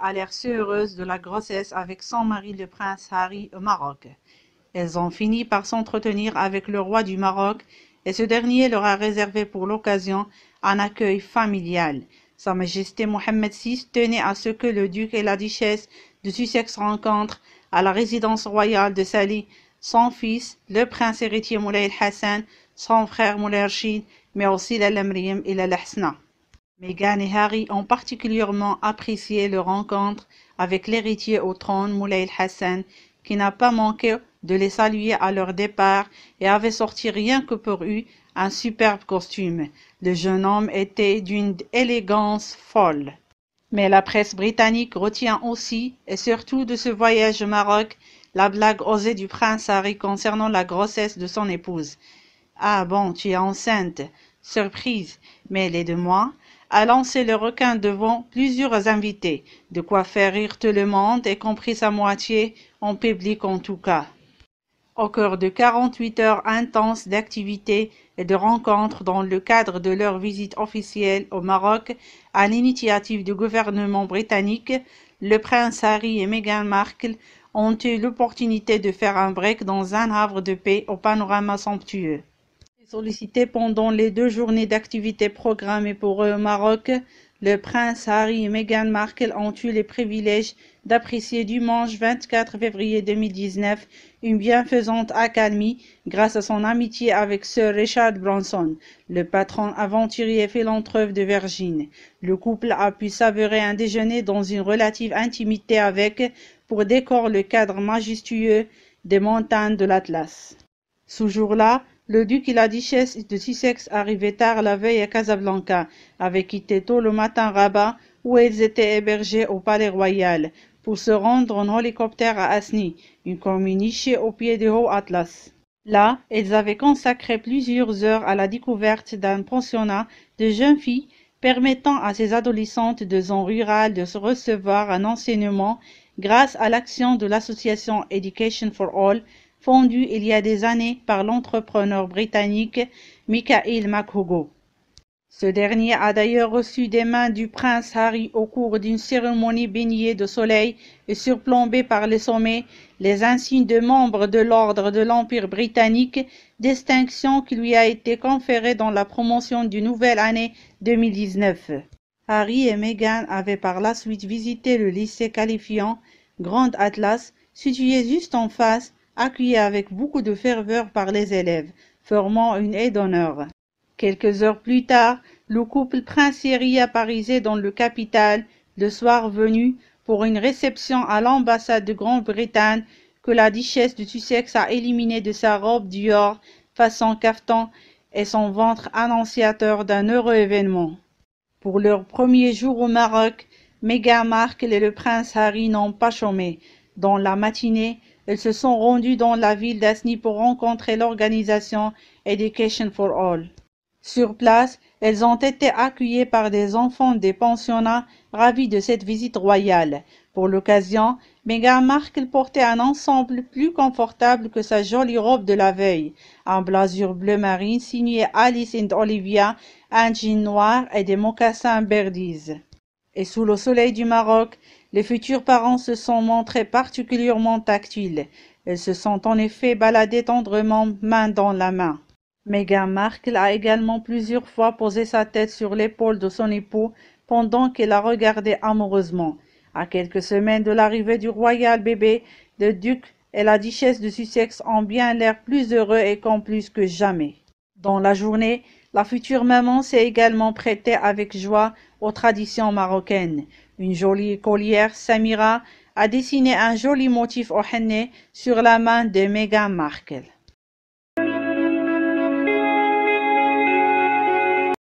a l'air si heureuse de la grossesse avec son mari le prince Harry au Maroc. Elles ont fini par s'entretenir avec le roi du Maroc et ce dernier leur a réservé pour l'occasion un accueil familial. Sa Majesté Mohammed VI tenait à ce que le duc et la duchesse de Sussex rencontrent à la résidence royale de Sali son fils, le prince héritier Moulay Hassan, son frère Moulay Rachid, mais aussi la Lamriem et la Lahsna. Meghan et Harry ont particulièrement apprécié leur rencontre avec l'héritier au trône Moulay Hassan, qui n'a pas manqué de les saluer à leur départ et avait sorti rien que pour eux un superbe costume. Le jeune homme était d'une élégance folle. Mais la presse britannique retient aussi, et surtout de ce voyage au Maroc, la blague osée du prince Harry concernant la grossesse de son épouse. « Ah bon, tu es enceinte. Surprise. Mais elle est de moi ?» a lancé le requin devant plusieurs invités, de quoi faire rire tout le monde, y compris sa moitié, en public en tout cas. Au cours de 48 heures intenses d'activités et de rencontres dans le cadre de leur visite officielle au Maroc, à l'initiative du gouvernement britannique, le prince Harry et Meghan Markle ont eu l'opportunité de faire un break dans un havre de paix au panorama somptueux. Sollicité pendant les 2 journées d'activités programmées pour eux au Maroc, le prince Harry et Meghan Markle ont eu le privilège d'apprécier dimanche 24 février 2019 une bienfaisante accalmie grâce à son amitié avec Sir Richard Branson, le patron aventurier et philanthrope de Virgin. Le couple a pu savourer un déjeuner dans une relative intimité avec, pour décor, le cadre majestueux des montagnes de l'Atlas. Ce jour-là, le duc et la duchesse de Sussex arrivaient tard la veille à Casablanca, avaient quitté tôt le matin Rabat, où ils étaient hébergés au palais royal, pour se rendre en hélicoptère à Asni, une commune nichée au pied du Haut Atlas. Là, ils avaient consacré plusieurs heures à la découverte d'un pensionnat de jeunes filles permettant à ces adolescentes de zone rurale de se recevoir un enseignement grâce à l'action de l'association Education for All, fondue il y a des années par l'entrepreneur britannique Michael McHugh. Ce dernier a d'ailleurs reçu des mains du prince Harry au cours d'une cérémonie baignée de soleil et surplombée par les sommets les insignes de membre de l'ordre de l'Empire britannique, distinction qui lui a été conférée dans la promotion du nouvelle année 2019. Harry et Meghan avaient par la suite visité le lycée qualifiant Grand Atlas, situé juste en face, accueilli avec beaucoup de ferveur par les élèves, formant une aide d'honneur. Quelques heures plus tard, le couple princier apparaissait dans le capital, le soir venu, pour une réception à l'ambassade de Grande-Bretagne que la duchesse de Sussex a éliminée de sa robe Dior façon caftan et son ventre annonciateur d'un heureux événement. Pour leur premier jour au Maroc, Meghan Markle et le prince Harry n'ont pas chômé. Dans la matinée, ils se sont rendus dans la ville d'Asni pour rencontrer l'organisation Education for All. Sur place, elles ont été accueillies par des enfants des pensionnats ravis de cette visite royale. Pour l'occasion, Meghan Markle portait un ensemble plus confortable que sa jolie robe de la veille, un blasure bleu marine signé Alice and Olivia, un jean noir et des mocassins Birdies. Et sous le soleil du Maroc, les futurs parents se sont montrés particulièrement tactiles. Ils se sont en effet baladés tendrement main dans la main. Meghan Markle a également plusieurs fois posé sa tête sur l'épaule de son époux pendant qu'il la regardait amoureusement. À quelques semaines de l'arrivée du royal bébé, le duc et la duchesse de Sussex ont bien l'air plus heureux et complices que jamais. Dans la journée, la future maman s'est également prêtée avec joie aux traditions marocaines. Une jolie écolière, Samira, a dessiné un joli motif au henné sur la main de Meghan Markle.